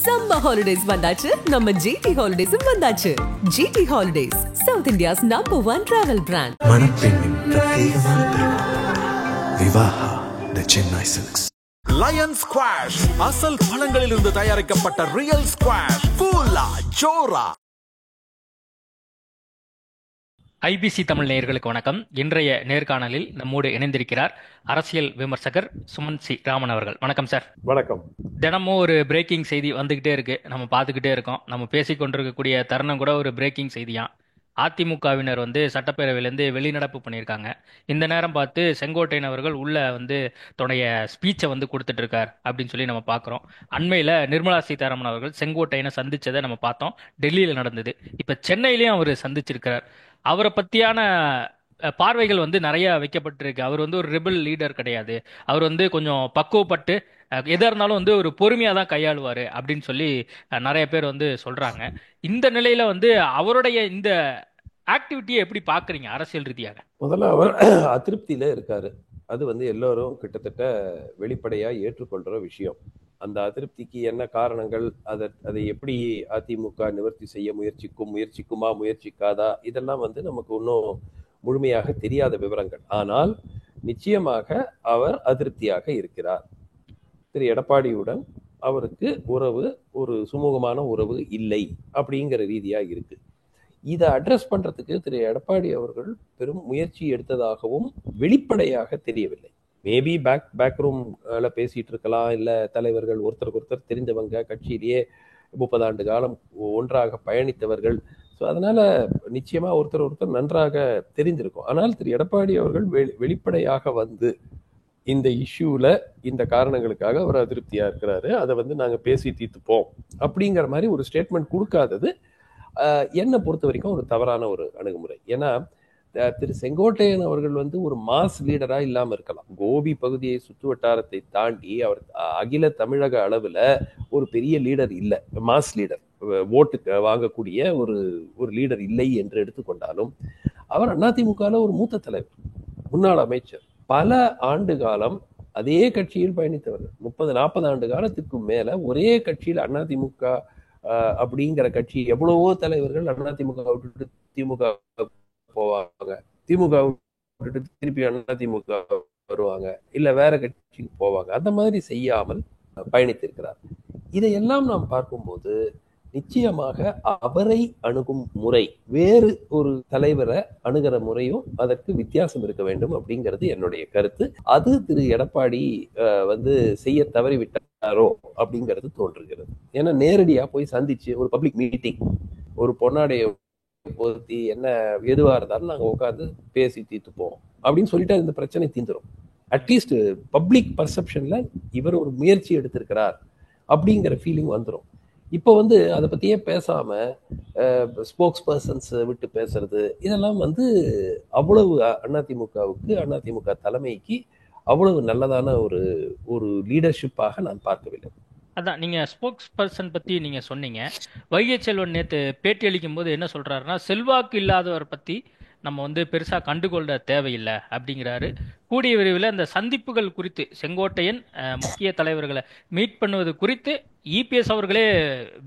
Summer holidays வந்தாச்சு, நம்ம GT ஹாலிடேஸும் வந்தாச்சு. GT holidays, South India's #1 travel brand. மணப்பெண்ணின் பிரத்யேகமான திருமணம் Vivaha the Chennai silks. Lion squash அசல் பழங்களிலிருந்து தயாரிக்கப்பட்ட ரியல் ஸ்குவாஷ், கூலா ஜோரா. ஐபிசி தமிழ் நேயர்களுக்கு வணக்கம். இன்றைய நேர்காணலில் நம்மோடு இணைந்திருக்கிறார் அரசியல் விமர்சகர் சுமன் சி ராமன் அவர்கள். வணக்கம் சார். வணக்கம். தினமும் ஒரு பிரேக்கிங் செய்தி வந்துகிட்டே இருக்கு, நம்ம பார்த்துக்கிட்டே இருக்கோம். நம்ம பேசிக்கொண்டிருக்கக்கூடிய தருணம் கூட ஒரு பிரேக்கிங் செய்தியாம். அதிமுகவினர் சட்டப்பேரவையிலேருந்து வெளிநடப்பு பண்ணியிருக்காங்க. இந்த நேரம் பார்த்து செங்கோட்டையன் அவர்கள் உள்ள தன்னுடைய ஸ்பீச்சை கொடுத்துட்டு இருக்கார் அப்படின்னு சொல்லி நம்ம பார்க்குறோம். அண்மையில் நிர்மலா சீதாராமன் அவர்கள் செங்கோட்டையனை சந்திச்சதை நம்ம பார்த்தோம். டெல்லியில் நடந்தது. இப்போ சென்னையிலையும் அவர் சந்திச்சிருக்கிறார். அவரை பற்றியான பார்வைகள் நிறைய வைக்கப்பட்டிருக்கு. அவர் ஒரு ரிபல் லீடர் கிடையாது. அவர் கொஞ்சம் பக்குவப்பட்டு எதாக இருந்தாலும் ஒரு பொறுமையாக தான் கையாளுவார் அப்படின்னு சொல்லி நிறைய பேர் சொல்கிறாங்க. இந்த நிலையில் அவருடைய இந்த ஆக்டிவிட்டியை எப்படி பார்க்குறீங்க அரசியல் ரீதியாக? முதல்ல அவர் அதிருப்தியில இருக்காரு. அது எல்லோரும் கிட்டத்தட்ட வெளிப்படையாக ஏற்றுக்கொள்கிற விஷயம். அந்த அதிருப்திக்கு என்ன காரணங்கள், அதை எப்படி அதிமுக நிவர்த்தி செய்ய முயற்சிக்குமா முயற்சிக்காதா, இதெல்லாம் நமக்கு இன்னும் முழுமையாக தெரியாத விவரங்கள். ஆனால் நிச்சயமாக அவர் அதிருப்தியாக இருக்கிறார். திரு எடப்பாடியுடன் அவருக்கு உறவு ஒரு சுமூகமான உறவு இல்லை அப்படிங்கிற ரீதியாக இருக்கு. இதை அட்ரஸ் பண்றதுக்கு திரு எடப்பாடி அவர்கள் பெரும் முயற்சி எடுத்ததாகவும் வெளிப்படையாக தெரியவில்லை. மேபி பேக் ரூம்ல பேசிட்டு இருக்கலாம். இல்லை தலைவர்கள் ஒருத்தருக்கு ஒருத்தர் தெரிந்தவங்க, கட்சியிலேயே 30 ஆண்டு காலம் ஒன்றாக பயணித்தவர்கள். ஸோ அதனால நிச்சயமா ஒருத்தர் நன்றாக தெரிந்திருக்கும். ஆனால் திரு எடப்பாடி அவர்கள் வெளிப்படையாக இந்த இஷ்யூல இந்த காரணங்களுக்காக அவர் அதிருப்தியா இருக்கிறாரு, அதை நாங்கள் பேசி தீர்த்துப்போம் அப்படிங்கிற மாதிரி ஒரு ஸ்டேட்மெண்ட் கொடுக்காதது என்னை பொறுத்த வரைக்கும் ஒரு தவறான ஒரு அணுகுமுறை. ஏன்னா திரு செங்கோட்டையன் அவர்கள் ஒரு மாஸ் லீடரா இல்லாம இருக்கலாம். கோபி பகுதியை சுற்று வட்டாரத்தை தாண்டி அவர் அகில தமிழக அளவுல ஒரு பெரிய லீடர் இல்லை, மாஸ் லீடர், ஓட்டுக்கு வாங்கக்கூடிய ஒரு லீடர் இல்லை என்று எடுத்துக்கொண்டாலும் அவர் அதிமுகவில் ஒரு மூத்த தலைவர், முன்னாள் அமைச்சர், பல ஆண்டு காலம் அதே கட்சியில் பயணித்தவர்கள். 30-40 ஆண்டு காலத்துக்கு மேல ஒரே கட்சியில் அதிமுக அப்படிங்கிற கட்சி எவ்வளவோ தலைவர்கள் அதிமுக விட்டுட்டு திமுக போவாங்க, திமுக விட்டுட்டு திருப்பி அதிமுக வருவாங்க, இல்ல வேற கட்சிக்கு போவாங்க. அந்த மாதிரி செய்யாமல் பயணித்திருக்கிறார். இதையெல்லாம் நாம் பார்க்கும்போது நிச்சயமாக அவரை அணுகும் முறை வேறு ஒரு தலைவரை அணுகிற முறையும் அதற்கு வித்தியாசம் இருக்க வேண்டும் அப்படிங்கிறது என்னுடைய கருத்து. அது திரு எடப்பாடி செய்ய தவறிவிட்டாரோ அப்படிங்கிறது தோன்றுகிறது. ஏன்னா நேரடியா போய் சந்திச்சு ஒரு பப்ளிக் மீட்டிங், ஒரு பொன்னாடைய போத்தி என்ன எதுவா இருந்தாலும் நாங்க உட்காந்து பேசி தீர்த்துப்போம் அப்படின்னு சொல்லிட்டு இந்த பிரச்சனை தீந்துரும். அட்லீஸ்ட் பப்ளிக் பர்செப்ஷன்ல இவர் ஒரு முயற்சி எடுத்திருக்கிறார் அப்படிங்கிற ஃபீலிங் வந்துடும். இப்போ அதை பத்தியே பேசாம ஸ்போக்ஸ் பர்சன்ஸ் விட்டு பேசுறது, இதெல்லாம் அவ்வளவு அதிமுகவுக்கு, அதிமுக தலைமைக்கு அவ்வளவு நல்லதான ஒரு லீடர்ஷிப்பாக நான் பார்க்கவில்லை. அதான் நீங்க ஸ்போக்ஸ் பர்சன் பத்தி நீங்க சொன்னீங்க. வைகை செல்வன் நேற்று பேட்டி அளிக்கும் போது என்ன சொல்றாருன்னா, செல்வாக்கு இல்லாதவர் பத்தி நம்ம பெருசா கண்டுகொள்ள தேவையில்லை அப்படிங்கிறாரு. கூடிய விரைவில் அந்த சந்திப்புகள் குறித்து செங்கோட்டையன் முக்கிய தலைவர்களை மீட் பண்ணுவது குறித்து இபிஎஸ் அவர்களே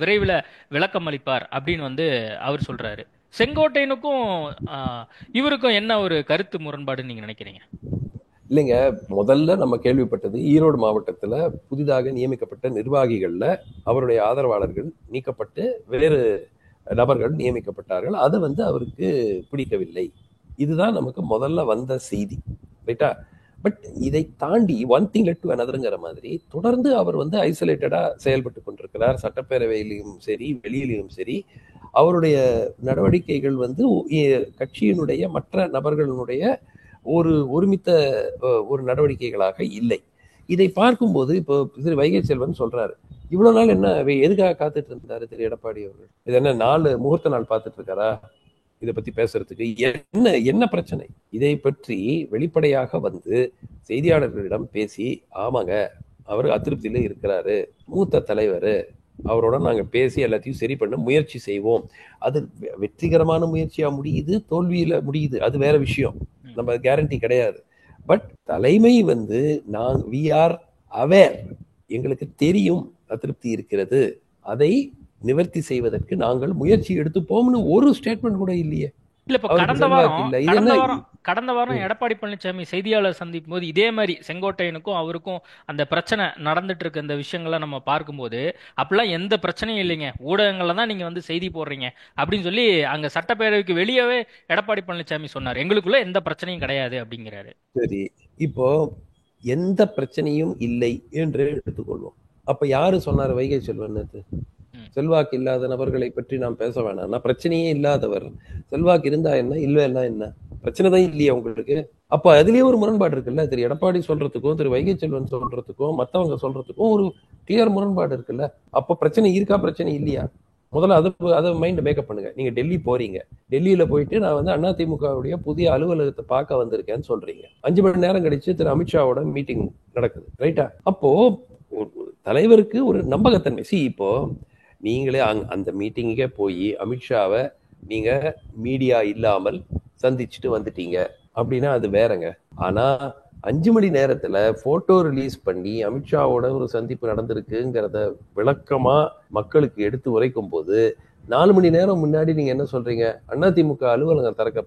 விரைவில் விளக்கம் அளிப்பார் அப்படின்னு அவர் சொல்றாரு. செங்கோட்டையனுக்கும் இவருக்கும் என்ன ஒரு கருத்து முரண்பாடுன்னு நீங்க நினைக்கிறீங்க? இல்லைங்க, முதல்ல நம்ம கேள்விப்பட்டது ஈரோடு மாவட்டத்துல புதிதாக நியமிக்கப்பட்ட நிர்வாகிகள்ல அவருடைய ஆதரவாளர்கள் நீக்கப்பட்டு வேறு நபர்கள் நியமிக்கப்பட்டார்கள். அது அவருக்கு பிடிக்கவில்லை. இதுதான் நமக்கு முதல்ல வந்த செய்தி, ரைட்டா? பட் இதை தாண்டி ஒன் திங் லெட் டு அனதர்ங்கிற மாதிரி தொடர்ந்து அவர் ஐசோலேட்டடா செயல்பட்டு கொண்டிருக்கிறார். சட்டப்பேரவையிலும் சரி வெளியிலும் சரி அவருடைய நடவடிக்கைகள் கட்சியினுடைய மற்ற நபர்களுடைய ஒருமித்த ஒரு நடவடிக்கைகளாக இல்லை. இதை பார்க்கும்போது இப்போ திரு வைகை செல்வன் சொல்றாரு, இவ்வளவு நாள் என்ன எதுக்காக காத்துட்டு இருந்தாரு திரு எடப்பாடி அவர்கள்? இது என்ன முகூர்த்த நாள் பார்த்துட்டு இருக்காரா இதை பத்தி பேசுறதுக்கு? என்ன பிரச்சனை? இதை பற்றி வெளிப்படையாக செய்தியாளர்களிடம் பேசி, ஆமாங்க அவர் அதிருப்தியில இருக்கிறாரு, மூத்த தலைவர், அவரோட நாங்க பேசி எல்லாத்தையும் சரி பண்ண முயற்சி செய்வோம். அது வெற்றிகரமான முயற்சியா முடியுது, தோல்வியில முடியுது, அது வேற விஷயம், நம்ம கேரண்டி கிடையாது. பட் தலைமை வி ஆர் அவேர், எங்களுக்கு தெரியும் அதிருப்தி இருக்கிறது, அதை நிவர்த்தி செய்வதற்கு நாங்கள் முயற்சி எடுத்துப்போம்னு ஒரு ஸ்டேட்மெண்ட் கூட இல்லையே. இல்ல இப்ப அவருக்கு கடந்த செல்வாக்கு வாரம் இல்ல. இது என்ன? கடந்த வாரம் எடப்பாடி பழனிசாமி செய்தியாளர் சந்திக்கும் போது இதே மாதிரி செங்கோட்டையனுக்கும் அவருக்கும் அந்த பிரச்சனை நடந்துட்டு இருக்க இந்த விஷயங்களை நம்ம பார்க்கும்போது அப்பெல்லாம் எந்த பிரச்சனையும் இல்லைங்க, ஊடகங்கள்ல தான் நீங்க வந்து செய்தி போடுறீங்க அப்படின்னு சொல்லி அங்க சட்டப்பேரவைக்கு வெளியவே எடப்பாடி பழனிசாமி சொன்னார், எங்களுக்குள்ள எந்த பிரச்சனையும் கிடையாது அப்படிங்கிறாரு. சரி, இப்போ எந்த பிரச்சனையும் இல்லை என்று எடுத்துக்கொள்வோம். அப்ப யாரு சொன்னாரு வைகை செல்வன்? செல்வாக்கு இல்லாத நபர்களை பற்றி நாம் பேச வேணாம். பிரச்சனையே இல்லாதவர். செல்வாக்கு இருந்தா என்ன, இல்லைன்னா என்ன? பிரச்சனை தான் இல்லையா உங்களுக்கு? அப்ப அதுலயே ஒரு முரண்பாடு இருக்குல்ல. திரு எடப்பாடி சொல்றதுக்கும் திரு வைகை செல்வன் சொல்றதுக்கும் மத்தவங்க சொல்றதுக்கும் ஒரு கிளியர் முரண்பாடு இருக்குல்ல. அப்ப பிரச்சனை இருக்கா, பிரச்சனை இல்லையா? முதல்ல அதை மைண்ட் மேக்கப் பண்ணுங்க. நீங்க டெல்லி போறீங்க, டெல்லியில போயிட்டு நான் வந்து அதிமுகவுடைய புதிய அலுவலகத்தை பார்க்க வந்திருக்கேன்னு சொல்றீங்க. 5 மணி நேரம் கழிச்சு திரு அமித்ஷாவோட மீட்டிங் நடக்குது, ரைட்டா? அப்போ தலைவருக்கு ஒரு நம்பகத்தன்மை. இப்போ நீங்களே அந்த மீட்டிங்கே போய் அமித்ஷாவை நீங்க மீடியா இல்லாமல் சந்திச்சுட்டு வந்துட்டீங்க அப்படின்னா அது வேறங்க. ஆனா 5 மணி நேரத்துல போட்டோ ரிலீஸ் பண்ணி அமித்ஷாவோட ஒரு சந்திப்பு நடந்திருக்குங்கிறத விளக்கமா மக்களுக்கு எடுத்து உரைக்கும் போது 4 மணி நேரம் முன்னாடி நீங்க என்ன சொல்றீங்க? அதிமுக அலுவலகம் திறக்க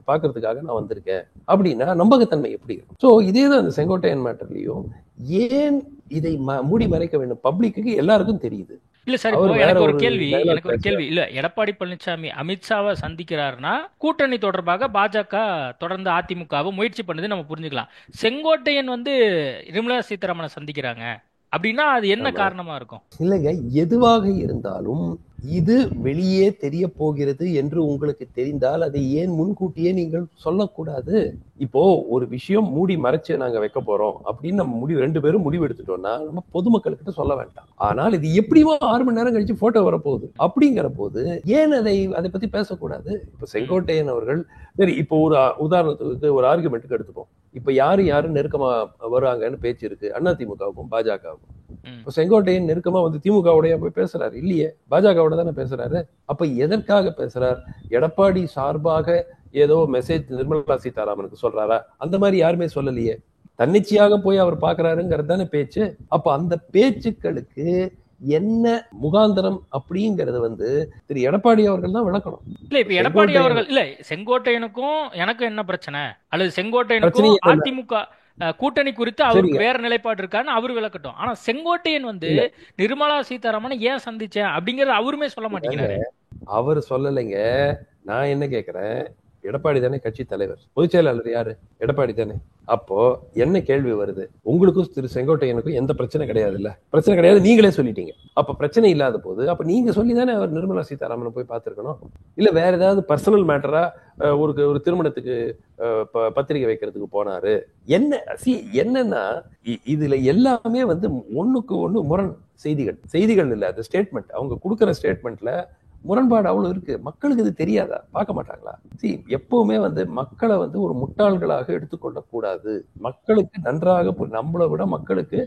பாக்குறதுக்காக நான் வந்திருக்கேன் அப்படின்னா நம்பகத்தன்மை எப்படி இருக்கும்? சோ இதேதான் அந்த செங்கோட்டையன் மேட்டர்லயும் ஏன் இதை மூடி மறைக்க வேண்டும்? பப்ளிக்கு எல்லாருக்கும் தெரியுது. இல்ல சார், இப்போ எனக்கு ஒரு கேள்வி இல்ல, எடப்பாடி பழனிசாமி அமித்ஷாவை சந்திக்கிறாருன்னா கூட்டணி தொடர்பாக பாஜக தொடர்ந்து அதிமுகவை முயற்சி பண்ணுது நம்ம புரிஞ்சுக்கலாம். செங்கோட்டையன் வந்து நிர்மலா சீதாராமனை சந்திக்கிறாங்க அப்படின்னா அது என்ன காரணமா இருக்கும்? இல்லைங்க, எதுவாக இருந்தாலும் இது வெளியே தெரிய போகிறது என்று உங்களுக்கு தெரிந்தால் அதை ஏன் முன்கூட்டியே நீங்கள் சொல்லக்கூடாது? இப்போ ஒரு விஷயம் மூடி மறைச்சு நாங்க வைக்க போறோம் அப்படின்னு நம்ம 2 பேரும் முடிவு எடுத்துட்டோம்னா நம்ம பொதுமக்களுக்கிட்ட சொல்ல வேண்டாம். ஆனால் இது எப்படியோ 6 மணி நேரம் கழிச்சு போட்டோ வரப்போகுது அப்படிங்கிற போது ஏன் அதை பத்தி பேசக்கூடாது? இப்ப செங்கோட்டையன் அவர்கள் சரி, இப்போ ஒரு உதாரணத்துக்கு ஒரு ஆர்குமெண்ட்டுக்கு எடுத்துப்போம். இப்ப யாரு நெருக்கமா வருவாங்கன்னு பேச்சு இருக்கு அதிமுகவுக்கும் பாஜகவுக்கும். இப்ப செங்கோட்டையன் நெருக்கமா வந்து திமுகவுடைய போய் பேசுறாரு இல்லையே, பாஜகவோட தானே பேசுறாரு. அப்ப எதற்காக பேசுறார்? எடப்பாடி சார்பாக ஏதோ மெசேஜ் நிர்மலா சீதாராமனுக்கு சொல்றாரா? அந்த மாதிரி யாருமே சொல்லலையே. தன்னிச்சையாக போய் அவர் பாக்குறாருங்கிறது தானே பேச்சு. அப்ப அந்த பேச்சுக்களுக்கு என்ன முகாந்திரம் அப்படிங்கறது வந்து திரு எடப்பாடி அவர்கள் தான் விளக்கணும். இல்ல இப்ப எடப்பாடி அவர்கள் இல்ல செங்கோட்டையனுக்கும் எனக்கும் என்ன பிரச்சனை, அல்லது செங்கோட்டையனுக்கும் அதிமுக கூட்டணி குறித்து அவருக்கு வேற நிலைப்பாடு இருக்கான்னு அவரு விளக்கட்டும். ஆனா செங்கோட்டையன் வந்து நிர்மலா சீதாராமனை ஏன் சந்திச்சேன் அப்படிங்கறது அவருமே சொல்ல மாட்டேங்கிறாரு. அவர் சொல்லலைங்க. நான் என்ன கேக்குறேன், எடப்பாடி தானே கட்சி தலைவர், பொதுச் செயலாளர் யாரு? எடப்பாடி தானே. அப்போ என்ன கேள்வி வருது? உங்களுக்கும் திரு செங்கோட்டையனுக்கும் எந்த பிரச்சனை கிடையாது இல்ல? பிரச்சனை கிடையாது நீங்களே சொல்லிட்டீங்க. அப்ப பிரச்சனை இல்லாத போது அப்ப நீங்க சொல்லி தானே அவர் நிர்மலா சீதாராமனை போய் பார்த்திருக்கணும். இல்ல வேற ஏதாவது பர்சனல் மேட்டரா ஒரு திருமணத்துக்கு பத்திரிகை வைக்கிறதுக்கு போனாரு? என்னன்னா இதுல எல்லாமே வந்து ஒண்ணுக்கு ஒண்ணு முரண் செய்திகள் இல்ல. அந்த ஸ்டேட்மெண்ட், அவங்க கொடுக்கிற ஸ்டேட்மெண்ட்ல முரண்பாடு அவ்வளவு இருக்கு. மக்களுக்கு இது தெரியாதா? பார்க்க மாட்டாங்களா? எப்பவுமே வந்து மக்களை வந்து ஒரு முட்டாள்களாக எடுத்துக்கொள்ள கூடாது. மக்களுக்கு நன்றாக நம்மளை விட மக்களுக்கு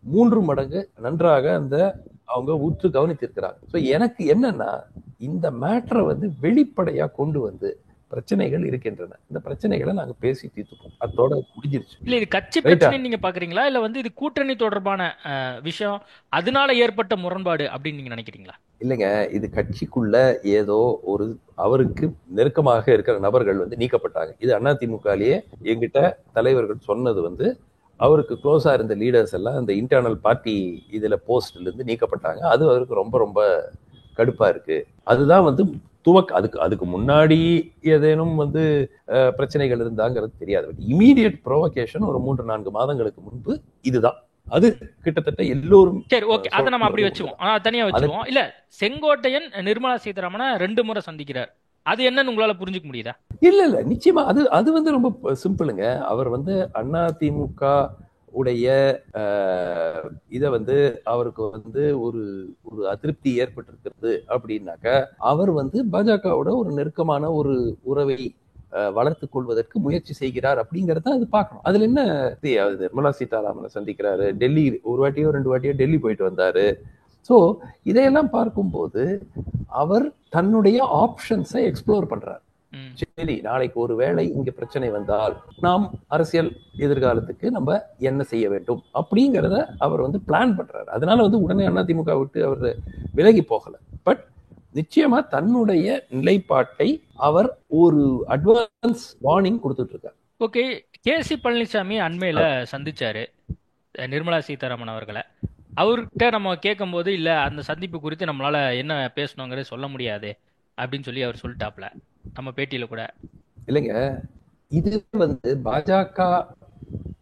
3 மடங்கு நன்றாக அவங்க உற்று கவனித்திருக்கிறாங்க. சோ எனக்கு என்னன்னா இந்த மேட்டரை வந்து வெளிப்படையா கொண்டு வந்து பிரச்சனைகள் இருக்கின்றன, இந்த பிரச்சனைகளை நாங்க பேசி தீர்த்துப்போம், அதோட முடிஞ்சிருச்சு. இல்ல இது கட்சி பிரச்சனை நீங்க பாக்குறீங்களா, இல்ல வந்து இது கூட்டணி தொடர்பான விஷயம் அதனால ஏற்பட்ட முரண்பாடு அப்படின்னு நீங்க நினைக்கிறீங்களா? இல்லைங்க, இது கட்சிக்குள்ள ஏதோ ஒரு அவருக்கு நெருக்கமாக இருக்கிற நபர்கள் வந்து நீக்கப்பட்டாங்க. இது அதிமுகலயே எங்கிட்ட தலைவர்கள் சொன்னது வந்து அவருக்கு க்ளோஸா இருந்த லீடர்ஸ் எல்லாம் இந்த இன்டர்னல் பார்ட்டி இதுல போஸ்ட்ல இருந்து நீக்கப்பட்டாங்க. அது அவருக்கு ரொம்ப ரொம்ப கடுப்பா இருக்கு. அதுதான் வந்து அதுக்கு முன்னாடி ஏதேனும் வந்து பிரச்சனைகள் இருந்தாங்கிறது தெரியாது. இமீடியட் ப்ரோவகேஷன் ஒரு 3-4 மாதங்களுக்கு முன்பு இதுதான். அது கிட்டத்தட்ட எல்லோரும் சரி ஓகே, அதை நம்ம அப்படி வச்சுவோம், தனியா வச்சுவோம். இல்ல செங்கோட்டையன் நிர்மலா சீதாராமனை 2 முறை சந்திக்கிறார், அது என்னன்னு உங்களால புரிஞ்சுக்க முடியுதா? இல்ல நிச்சயமா அது வந்து ரொம்ப சிம்பிளுங்க. அவர் வந்து அதிமுக உடைய இத வந்து அவருக்கு வந்து ஒரு அதிருப்தி ஏற்பட்டிருக்கிறது அப்படின்னாக்க அவர் வந்து பாஜகவோட ஒரு நெருக்கமான ஒரு உறவை வளர்த்துக் கொள்வதற்கு முயற்சி செய்கிறார் அப்படிங்கறத அது பார்க்கணும். அதுல என்ன, நிர்மலா சீதாராமனை சந்திக்கிறாரு, டெல்லி ஒரு வாட்டியோ 2 வாட்டியோ டெல்லி போயிட்டு வந்தாரு. சோ இதையெல்லாம் பார்க்கும்போது அவர் தன்னுடைய ஆப்ஷன்ஸை எக்ஸ்ப்ளோர் பண்றார். சரி, நாளைக்கு ஒரு வேளை இங்க பிரச்சனை வந்தால் நாம் அரசியல் எதிர்காலத்துக்கு நம்ம என்ன செய்ய வேண்டும் அப்படிங்கறத அவர் வந்து பிளான் பண்றாரு. அதனால வந்து உடனே அதிமுக விட்டு அவர் விலகி போகல. பட் நிச்சயமா தன்னுடைய நிலைப்பாட்டை அவர் ஒரு அட்வான்ஸ் வார்னிங் கொடுத்துட்டு இருக்கார். ஓகே, கேசி பழனிசாமி அண்மையில சந்திச்சாரு நிர்மலா சீதாராமன் அவர்களை. அவர்கிட்ட நம்ம கேட்கும்போது இல்ல அந்த சந்திப்பு குறித்து நம்மளால என்ன பேசணுங்கிறத சொல்ல முடியாது அப்படின்னு சொல்லி அவர் சொல்லிட்டாப்ல நம்ம பேட்டியில கூட. இல்லைங்க, இது பாஜக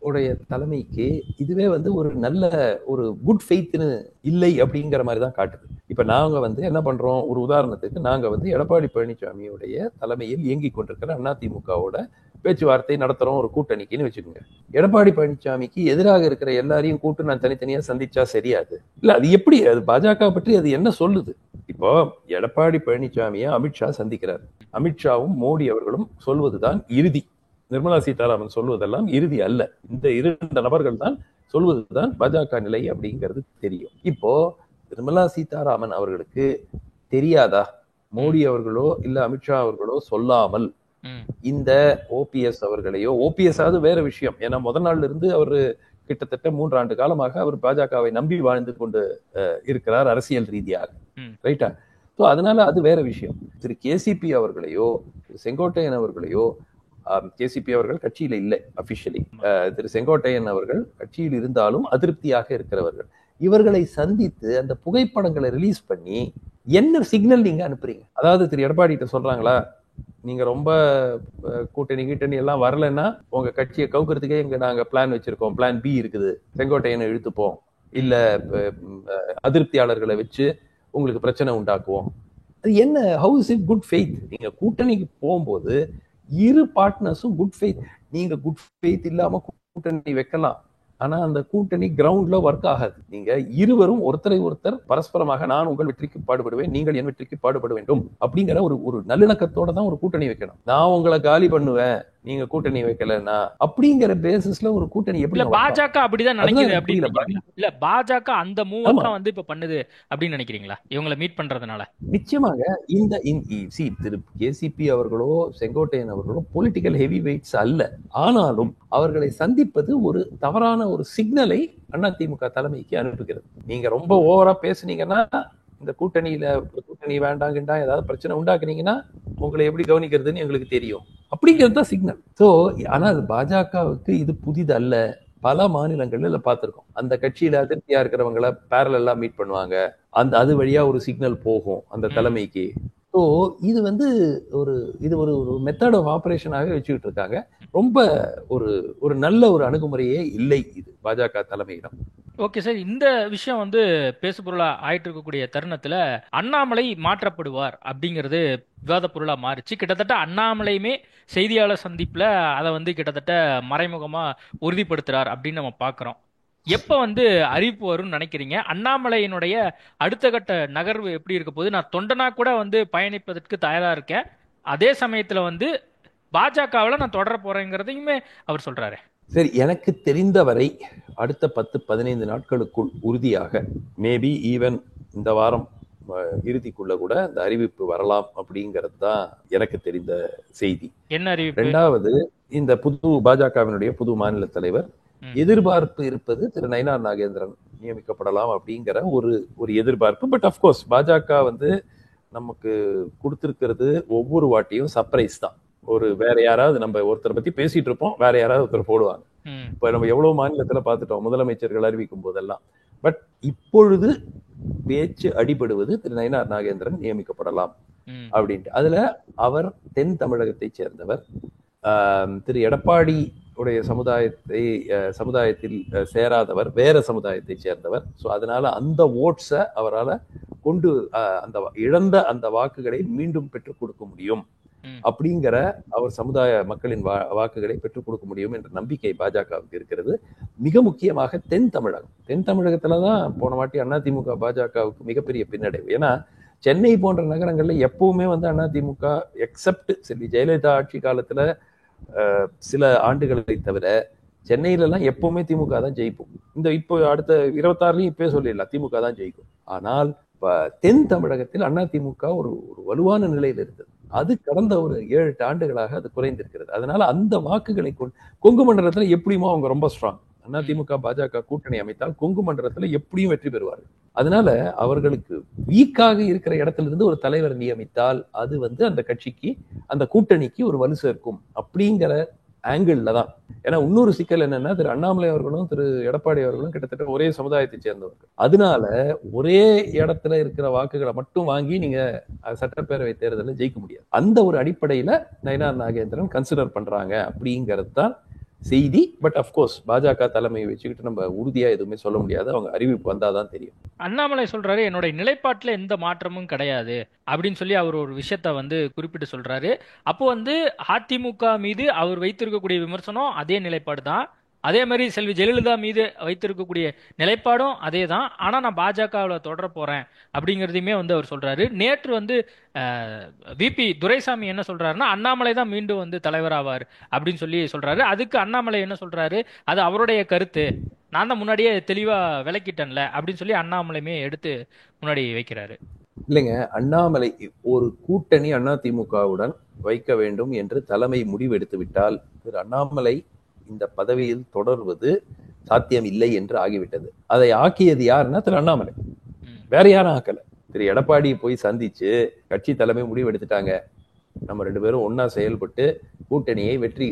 உடைய தலைமைக்கு இதுவே ஒரு நல்ல ஒரு குட் ஃபெய்த்னு இல்லை அப்படிங்கிற மாதிரி தான் காட்டுது. இப்ப நாங்க என்ன பண்றோம், ஒரு உதாரணத்துக்கு நாங்க எடப்பாடி பழனிசாமியுடைய தலைமையில் இயங்கி கொண்டிருக்கிற அதிமுகவோட பேச்சுவார்த்தை நடத்துறோம் ஒரு கூட்டணிக்குன்னு வச்சுக்கோங்க. எடப்பாடி பழனிசாமிக்கு எதிராக இருக்கிற எல்லாரையும் கூட்டு நான் தனித்தனியா சந்திச்சா சரியாது இல்ல. அது எப்படி, அது பாஜக பற்றி அது என்ன சொல்லுது? இப்போ எடப்பாடி பழனிசாமியை அமித்ஷா சந்திக்கிறார். அமித்ஷாவும் மோடி அவர்களும் சொல்வதுதான் இறுதி. நிர்மலா சீதாராமன் சொல்வதெல்லாம் இறுதி அல்ல. இந்த 2 நபர்கள் தான் சொல்வதுதான் பாஜக நிலை அப்படிங்கிறது தெரியும். இப்போ நிர்மலா சீதாராமன் அவர்களுக்கு தெரியாதா, மோடி அவர்களோ இல்ல அமித்ஷா அவர்களோ சொல்லாமல் இந்த ஓபிஎஸ் அவர்களையோ, ஓபிஎஸ் ஆவது வேற விஷயம், ஏன்னா முதல் நாள்ல இருந்து அவர் கிட்டத்தட்ட 3 ஆண்டு காலமாக அவர் பாஜகவை நம்பி வாழ்ந்து கொண்டு இருக்கிறார் அரசியல் ரீதியாக, ரைட்டா? ஸோ அதனால அது வேற விஷயம். திரு கேசிபி அவர்களையோ செங்கோட்டையன் அவர்களையோ, கேசிபி அவர்கள் கட்சியில இல்லை அபிஷியலி, திரு செங்கோட்டையன் அவர்கள் கட்சியில் இருந்தாலும் அதிருப்தியாக இருக்கிறவர்கள், இவர்களை சந்தித்து அந்த புகைப்படங்களை ரிலீஸ் பண்ணி என்ன சிக்னல் நீங்க அனுப்புறீங்க? அதாவது திரு எடப்பாடி கிட்ட சொல்றாங்களா, நீங்க ரொம்ப கூட்டணி எல்லாம் வரலன்னா உங்க கட்சியை கவுக்கிறதுக்கே நாங்க பிளான் வச்சிருக்கோம், பிளான் பி இருக்குது, செங்கோட்டையனை இழுத்துப்போம், இல்ல அதிருப்தியாளர்களை வச்சு உங்களுக்கு பிரச்சனை உண்டாக்குவோம். அது என்ன, how is it good faith? நீங்க கூட்டணிக்கு போகும்போது இரு பார்ட்னர்ஸும் குட் ஃபெய்த், நீங்க குட் ஃபெய்த் இல்லாம கூட்டணி வைக்கலாம், ஆனா அந்த கூட்டணி கிரவுண்ட்ல ஒர்க் ஆகாது. நீங்க இருவரும் ஒருத்தரை ஒருத்தர் பரஸ்பரமாக நான் உங்கள் வெற்றிக்கு பாடுபடுவேன், நீங்கள் என் வெற்றிக்கு பாடுபட வேண்டும் அப்படிங்கிற ஒரு நல்லிணக்கத்தோட தான் ஒரு கூட்டணி வைக்கணும். நான் உங்களை காலி பண்ணுவேன் நீங்க கூட்டணி வைக்கலன்னா அப்படிங்கிற பேசிஸ்ல ஒரு கூட்டணி எப்படி? பாஜக அப்படிதான் நினைக்குது அப்படின்னு இல்ல, பாஜக அந்த மூவ் தான் இப்ப பண்ணுது அப்படின்னு நினைக்கிறீங்களா இவங்களை மீட் பண்றதுனால? நிச்சயமாக இந்த திரு கேசிபி அவர்களோ செங்கோட்டையன் அவர்களோ பொலிட்டிக்கல் ஹெவி வெயிட்ஸ் அல்ல. ஆனாலும் அவர்களை சந்திப்பது ஒரு தவறான ஒரு சிக்னலை அதிமுக தலைமைக்கு அனுப்புகிறது. நீங்க ரொம்ப ஓவரா பேசுனீங்கன்னா, இந்த கூட்டணி வேண்டாங்கண்டா ஏதாவது பிரச்சனை உண்டாக்குனீங்கன்னா உங்களை எப்படி கவனிக்கிறதுன்னு எங்களுக்கு தெரியும் அப்படிங்கிறது தான் சிக்னல். ஸோ ஆனா அது பாஜகவுக்கு இது புதிதல்ல. பல மாநிலங்கள்ல பார்த்திருக்கோம். அந்த கட்சியில அதிருப்தியா இருக்கிறவங்களை பேரலா மீட் பண்ணுவாங்க, அது வழியா ஒரு சிக்னல் போகும் அந்த தலைமைக்கு. ஸோ இது ஒரு மெத்தட் ஆஃப் ஆபரேஷனாக வச்சுக்கிட்டு இருக்காங்க. ரொம்ப ஒரு நல்ல ஒரு அணுகுமுறையே இல்லை இது பாஜக தலைமையிடம். ஓகே சார், இந்த விஷயம் பேசு பொருளா ஆயிட்டு இருக்கக்கூடிய தருணத்துல அண்ணாமலை மாற்றப்படுவார் அப்படிங்கிறது விவாத பொருளா மாறிச்சு. கிட்டத்தட்ட அண்ணாமலையுமே செய்தியாளர் சந்திப்புல அதை கிட்டத்தட்ட மறைமுகமா உறுதிப்படுத்துறார் அப்படின்னு நம்ம பாக்குறோம். எப்ப அறிவிப்பு வரும்னு நினைக்கிறீங்க? அண்ணாமலையினுடைய அடுத்த கட்ட நகர்வு எப்படி இருக்க போகுது? நான் தொண்டனா கூட பயணிப்பதற்கு தயாரா இருக்கேன், அதே சமயத்துல பாஜகவில் நான் தொடர போறேங்கிறதையுமே அவர் சொல்றாரு. சரி, எனக்கு தெரிந்தவரை அடுத்த 10-15 நாட்களுக்குள் உறுதியாக, மேபி ஈவன் இந்த வாரம் இறுதிக்குள்ள கூட இந்த அறிவிப்பு வரலாம் அப்படிங்கிறது தான் எனக்கு தெரிந்த செய்தி. என்ன அறிவிப்பு? 2வது, இந்த பாஜகவினுடைய புது மாநில தலைவர் எதிர்பார்ப்பு இருப்பது திரு நயினார் நாகேந்திரன் நியமிக்கப்படலாம் அப்படிங்கிற ஒரு எதிர்பார்ப்பு. பட் அப்கோர்ஸ் பாஜக நமக்கு கொடுத்திருக்கிறது ஒவ்வொரு வாட்டியும் சர்ப்ரைஸ் தான். வேற யாராவது, நம்ம ஒருத்தரை பத்தி பேசிட்டு இருப்போம், வேற யாராவது ஒருத்தர் போடுவாங்க. இப்ப நம்ம எவ்வளவு மாநிலத்துல பார்த்துட்டோம் முதலமைச்சர்கள் அறிவிக்கும் போதெல்லாம். பட் இப்பொழுது பேச்சு அடிபடுவது திரு நயினார் நாகேந்திரன் நியமிக்கப்படலாம் அப்படின்ட்டு. அதுல அவர் தென் தமிழகத்தை சேர்ந்தவர், திரு எடப்பாடி உடைய சமுதாயத்தில் சேராதவர், வேற சமுதாயத்தை சேர்ந்தவர். ஸோ அதனால அந்த ஓட்ஸை அவரால் கொண்டு இழந்த அந்த வாக்குகளை மீண்டும் பெற்றுக் கொடுக்க முடியும் அப்படிங்கிற அவர் சமுதாய மக்களின் வாக்குகளை பெற்றுக் கொடுக்க முடியும் என்ற நம்பிக்கை பாஜகவுக்கு இருக்கிறது. மிக முக்கியமாக தென் தமிழகத்துலதான் போன வாட்டி அதிமுக பாஜகவுக்கு மிகப்பெரிய பின்னடைவு. ஏன்னா சென்னை போன்ற நகரங்கள்ல எப்பவுமே அதிமுக எக்ஸப்ட் ஜெயலலிதா ஆட்சி காலத்துல சில ஆண்டுகளை தவிர சென்னையில எல்லாம் எப்பவுமே திமுக தான் ஜெயிப்போம். இப்போ அடுத்த 26லயும் இப்பவே சொல்லிடலாம் திமுக தான் ஜெயிக்கும். ஆனால் தென் தமிழகத்தில் அதிமுக ஒரு வலுவான நிலையில் இருந்தது. அது கடந்த ஒரு 7-8 ஆண்டுகளாக அது குறைந்திருக்கிறது. அதனால அந்த வாக்குகளை கொங்கு மண்டலத்துல எப்படியுமோ அவங்க ரொம்ப ஸ்ட்ராங் அதிமுக பாஜக கூட்டணி அமைத்தால் கொங்கு மண்டலத்துல எப்படியும் வெற்றி பெறுவார்கள். அதனால அவர்களுக்கு வீக்காக இருக்கிற இடத்துல இருந்து ஒரு தலைவர் நியமித்தால் அது வந்து அந்த கட்சிக்கு, அந்த கூட்டணிக்கு ஒரு வலு சேர்க்கும் அப்படிங்கிற ஆங்கிள் தான். ஏன்னா இன்னொரு சிக்கல் என்னன்னா, திரு அண்ணாமலை அவர்களும் திரு எடப்பாடி அவர்களும் கிட்டத்தட்ட ஒரே சமுதாயத்தை சேர்ந்தவர்கள். அதனால ஒரே இடத்துல இருக்கிற வாக்குகளை மட்டும் வாங்கி நீங்க சட்டப்பேரவை தேர்தலில் ஜெயிக்க முடியாது. அந்த ஒரு அடிப்படையில நயினார் நாகேந்திரன் கன்சிடர் பண்றாங்க அப்படிங்கிறது தான் செய்தி. பட் அப்கோர்ஸ் பாஜக தலைமையை வச்சுக்கிட்டு நம்ம உறுதியா எதுவுமே சொல்ல முடியாது. அவங்க அறிவிப்பு வந்தாதான் தெரியும். அண்ணாமலை சொல்றாரு, என்னுடைய நிலைப்பாட்டுல எந்த மாற்றமும் கிடையாது அப்படின்னு சொல்லி அவர் ஒரு விஷயத்த வந்து குறிப்பிட்டு சொல்றாரு. அப்போ வந்து அதிமுக மீது அவர் வைத்திருக்கக்கூடிய விமர்சனம் அதே நிலைப்பாடு தான். அதே மாதிரி செல்வி ஜெயலலிதா மீது வைத்திருக்கக்கூடிய நிலைப்பாடும் அதே தான். ஆனா நான் பாஜகவில் தொடர போறேன் அப்படிங்கிறதையுமே வந்து அவர் சொல்றாரு. நேற்று வந்து விபி துரைசாமி என்ன சொல்றாருன்னா, அண்ணாமலை தான் மீண்டும் வந்து தலைவராவார் அப்படின்னு சொல்லி சொல்றாரு. அதுக்கு அண்ணாமலை என்ன சொல்றாரு, அது அவருடைய கருத்து, நான் தான் முன்னாடியே தெளிவா விளக்கிட்டேன்ல அப்படின்னு சொல்லி அண்ணாமலையுமே எடுத்து முன்னாடி வைக்கிறாரு. இல்லைங்க, அண்ணாமலை ஒரு கூட்டணி அதிமுகவுடன் வைக்க வேண்டும் என்று தலைமை முடிவெடுத்து விட்டால் திரு அண்ணாமலை இந்த பதவியில் தொடர்வது சாத்தியம் இல்லை என்று ஆகிவிட்டது. அதை ஆக்கியது யாருன்னா திரு அண்ணாமலை, வேற யாரும் ஆக்கல. திரு எடப்பாடி போய் சந்திச்சு கட்சி தலைமை முடிவு எடுத்துட்டாங்க, நம்ம 2 பேரும் ஒன்னா செயல்பட்டு கூட்டணியை வெற்றி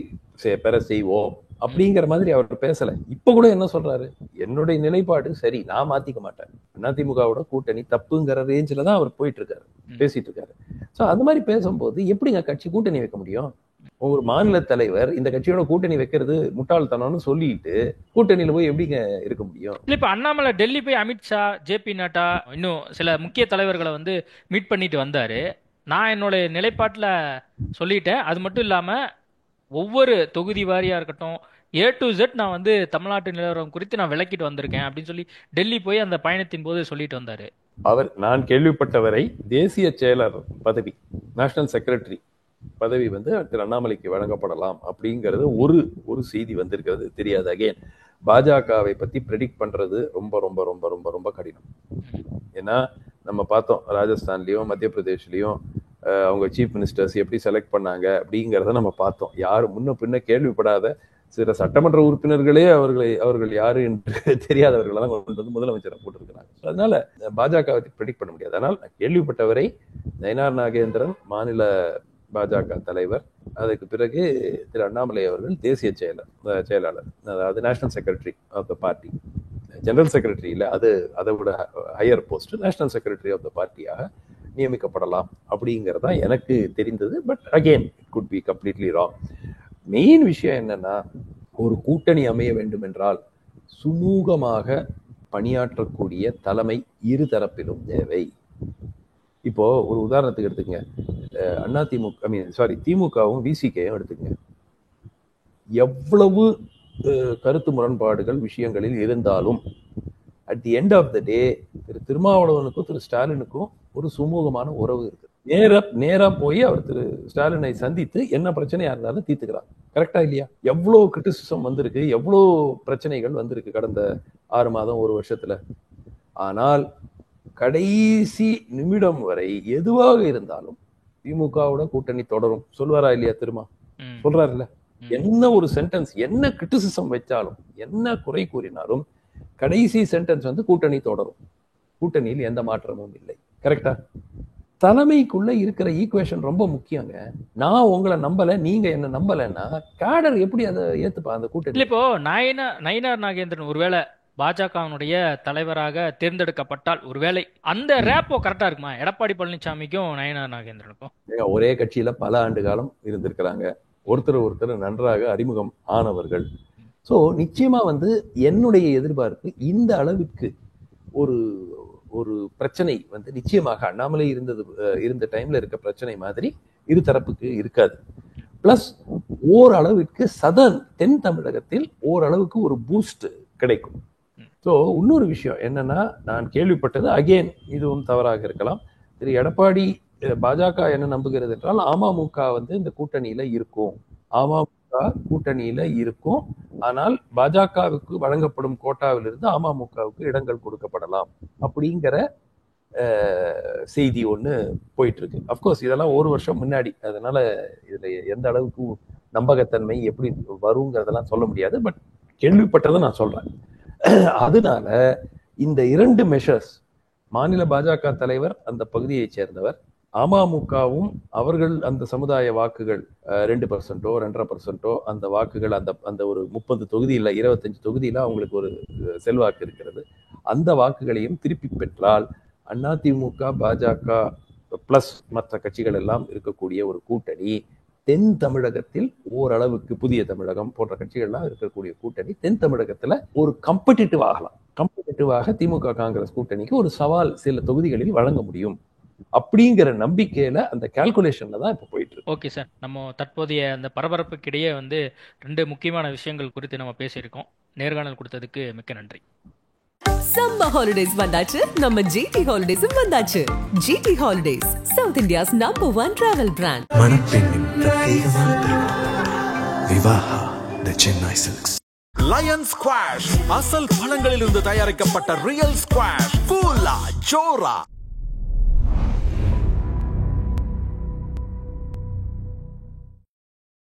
பெற செய்வோம் அப்படிங்கிற மாதிரி அவர் பேசல. இப்ப கூட என்ன சொல்றாரு, என்னுடைய நிலைப்பாடு சரி, நான் மாத்திக்க மாட்டேன், அதிமுகவோட கூட்டணி தப்புங்கிற ரேஞ்சில தான் அவர் போயிட்டு இருக்காரு, பேசிட்டு இருக்காரு. சோ அந்த மாதிரி பேசும்போது எப்படிங்க கட்சி கூட்டணி வைக்க முடியும்? ஒரு மாநில தலைவர் இந்த கட்சியோட கூட்டணி வைக்கிறது முட்டாள்தனம்னு சொல்லிட்டு கூட்டணியில போய் எப்படிங்க இருக்க முடியும்? இப்ப அண்ணாமலை டெல்லி போய் அமித்ஷா, ஜே.பி. நட்டா, இன்னும் சில முக்கிய தலைவர்களை வந்து மீட் பண்ணிட்டு வந்தாரு. நான் என்னோட நிலைப்பாட்டுல சொல்லிட்டேன். அது மட்டும் இல்லாம ஒவ்வொரு தொகுதி வாரியா இருக்கட்டும், A to Z நான் வந்து தமிழ்நாட்டு நிலவரம் குறித்து நான் விளக்கிட்டு வந்திருக்கேன் அப்படின்னு சொல்லி டெல்லி போய் அந்த பயணத்தின் போது சொல்லிட்டு வந்தாரு. அவர், நான் கேள்விப்பட்டவரை, தேசிய செயலர் பதவி, நேஷனல் செக்ரட்டரி பதவி வந்து திரு அண்ணாமலைக்கு வழங்கப்படலாம் அப்படிங்கிறது ஒரு செய்தி வந்திருக்கிறது. தெரியாது. அகைன் பாஜகவை பத்தி ப்ரெடிக்ட் பண்றது ரொம்ப ரொம்ப ரொம்ப ரொம்ப ரொம்ப கடினம். ஏன்னா நம்ம பார்த்தோம், ராஜஸ்தான்லயும் மத்திய பிரதேஷ்லயும் அவங்க சீஃப் மினிஸ்டர்ஸ் எப்படி செலக்ட் பண்ணாங்க அப்படிங்கிறத நம்ம பார்த்தோம். யாரும் முன்ன பின்ன கேள்விப்படாத சில சட்டமன்ற உறுப்பினர்களே அவர்கள் யாரு என்று தெரியாதவர்கள் தான் கொண்டு வந்து முதலமைச்சரை போட்டிருக்கிறாங்க. அதனால பாஜகவை ப்ரெடிக்ட் பண்ண முடியாது. ஆனால் கேள்விப்பட்டவரை நயினார் நாகேந்திரன் மாநில பாஜக தலைவர், அதுக்கு பிறகு திரு அண்ணாமலை அவர்கள் தேசிய செயலாளர், அதாவது national secretary of the party, general secretary இல்ல, அது அதை விட higher post, national secretary of the பார்ட்டியாக நியமிக்கப்படலாம் அப்படிங்கிறதா எனக்கு தெரிந்தது. But again it could be completely wrong. Main விஷயம் என்னன்னா, ஒரு கூட்டணி அமைய வேண்டும் என்றால் சுமூகமாக பணியாற்றக்கூடிய தலைமை இரு தரப்பிலும் தேவை. இப்போ ஒரு உதாரணத்துக்கு எடுத்துக்கங்க, திமுகவும் விசிகேயும் எடுத்துக்கங்க. எவ்வளவு கருத்து முரண்பாடுகள் விஷயங்களில் இருந்தாலும் at the end of the day திரு திருமாவளவனுக்கும் திரு ஸ்டாலினுக்கும் ஒரு சுமூகமான உறவு இருக்கு. நேரா போய் அவர் திரு ஸ்டாலினை சந்தித்து என்ன பிரச்சனையா இருந்தாலும் தீர்த்துக்கிறாங்க. கரெக்டா இல்லையா? எவ்வளவு கிரிட்டிசிசம் வந்திருக்கு, எவ்வளவு பிரச்சனைகள் வந்திருக்கு கடந்த 6 மாதம் 1 வருஷத்துல. ஆனால் கடைசி நிமிடம் வரை எதுவாக இருந்தாலும் திமுகவோட கூட்டணி தொடரும் சொல்வாரா இல்லையா? திருமா சொல்றாருல்ல, என்ன ஒரு சென்டென்ஸ், என்ன கிரிட்டிசிசம் வச்சாலும், என்ன குறை கூறினாலும் கடைசி சென்டென்ஸ் வந்து கூட்டணி தொடரும், கூட்டணியில் எந்த மாற்றமும் இல்லை. கரெக்டா? தலைமைக்குள்ள இருக்கிற ஈக்குவேஷன் ரொம்ப முக்கியங்க. நான் உங்களை நம்பல, நீங்க என்ன நம்பலன்னா கேடர் எப்படி அதை ஏத்துப்பா அந்த கூட்டணி? இப்போ நயினார் நாகேந்திரன் ஒருவேளை பாஜகவினுடைய தலைவராக தேர்ந்தெடுக்கப்பட்டால் ஒருவேளை அந்த ரேப்போ கரெக்டா இருக்குமா எடப்பாடி பழனிசாமிக்கும் நயினார் நாகேந்திரனுக்கும்? ஒரே கட்சியில பல ஆண்டு காலம் இருந்திருக்கிறாங்க, ஒருத்தர் நன்றாக அறிமுகம் ஆனவர்கள். சோ நிச்சயமா வந்து என்னுடைய எதிர்பார்ப்பு இந்த அளவுக்கு ஒரு ஒரு பிரச்சனை வந்து நிச்சயமாக அண்ணாமலை இருந்த டைம்ல இருக்க பிரச்சனை மாதிரி இரு தரப்புக்கு இருக்காது. பிளஸ் ஓரளவுக்கு தென் தமிழகத்தில் ஓரளவுக்கு ஒரு பூஸ்ட் கிடைக்கும். ஸோ இன்னொரு விஷயம் என்னன்னா, நான் கேள்விப்பட்டது, அகெயின் இதுவும் தவறாக இருக்கலாம், திரு எடப்பாடி பாஜக என்ன நம்புகிறது என்றால் அமமுக வந்து இந்த கூட்டணியில இருக்கும், அமமுக கூட்டணியில இருக்கும், ஆனால் பாஜகவுக்கு வழங்கப்படும் கோட்டாவிலிருந்து அமமுகவுக்கு இடங்கள் கொடுக்கப்படலாம் அப்படிங்கிற செய்தி ஒண்ணு போயிட்டு இருக்கு. அப்கோர்ஸ் இதெல்லாம் 1 வருஷம் முன்னாடி, அதனால இதுல எந்த அளவுக்கு நம்பகத்தன்மை எப்படி வருங்கிறதெல்லாம் சொல்ல முடியாது. பட் கேள்விப்பட்டதை நான் சொல்றேன். அதனால இந்த 2 மெஷர்ஸ், மாநில பாஜக தலைவர் அந்த பகுதியைச் சேர்ந்தவர், அமமுகவும் அவர்கள் அந்த சமுதாய வாக்குகள் 2% 2.5% அந்த வாக்குகள் அந்த ஒரு 30 தொகுதியில் 25 தொகுதியில அவங்களுக்கு ஒரு செல்வாக்கு இருக்கிறது. அந்த வாக்குகளையும் திருப்பி பெற்றால் அதிமுக பாஜக பிளஸ் மற்ற கட்சிகள் எல்லாம் இருக்கக்கூடிய ஒரு கூட்டணி தென் தமிழகத்தில் ஓரளவுக்கு, புதிய தமிழகம் போன்ற கட்சிகள்லாம் இருக்கக்கூடிய கூட்டணி தென் தமிழகத்துல ஒரு கம்படிட்டிவ் ஆகலாம். கம்படிட்டிவாக திமுக காங்கிரஸ் கூட்டணிக்கு ஒரு சவால் சில தொகுதிகளில் வழங்க முடியும் அப்படிங்கிற நம்பிக்கையில அந்த கால்குலேஷன்ல தான் இப்ப போயிட்டு இருக்கு. ஓகே சார், நம்ம தற்போதைய அந்த பரபரப்புக்கிடையே 2 முக்கியமான விஷயங்கள் குறித்து நம்ம பேசியிருக்கோம். நேர்காணல் கொடுத்ததுக்கு மிக்க நன்றி. சம்மர் ஹாலிடேஸ் வந்தாச்சு, நம்ம ஜிடி ஹாலிடேஸும் வந்தாச்சு. GT holidays, South India's number 1 travel brand. மணப்பெண்ணின் பிரத்யேகமான திருமணம். Vivaha the Chennai silks. Lion squash அசல் பழங்களிலிருந்து தயாரிக்கப்பட்ட ரியல் ஸ்குவாஷ், கூலா, ஜோரா.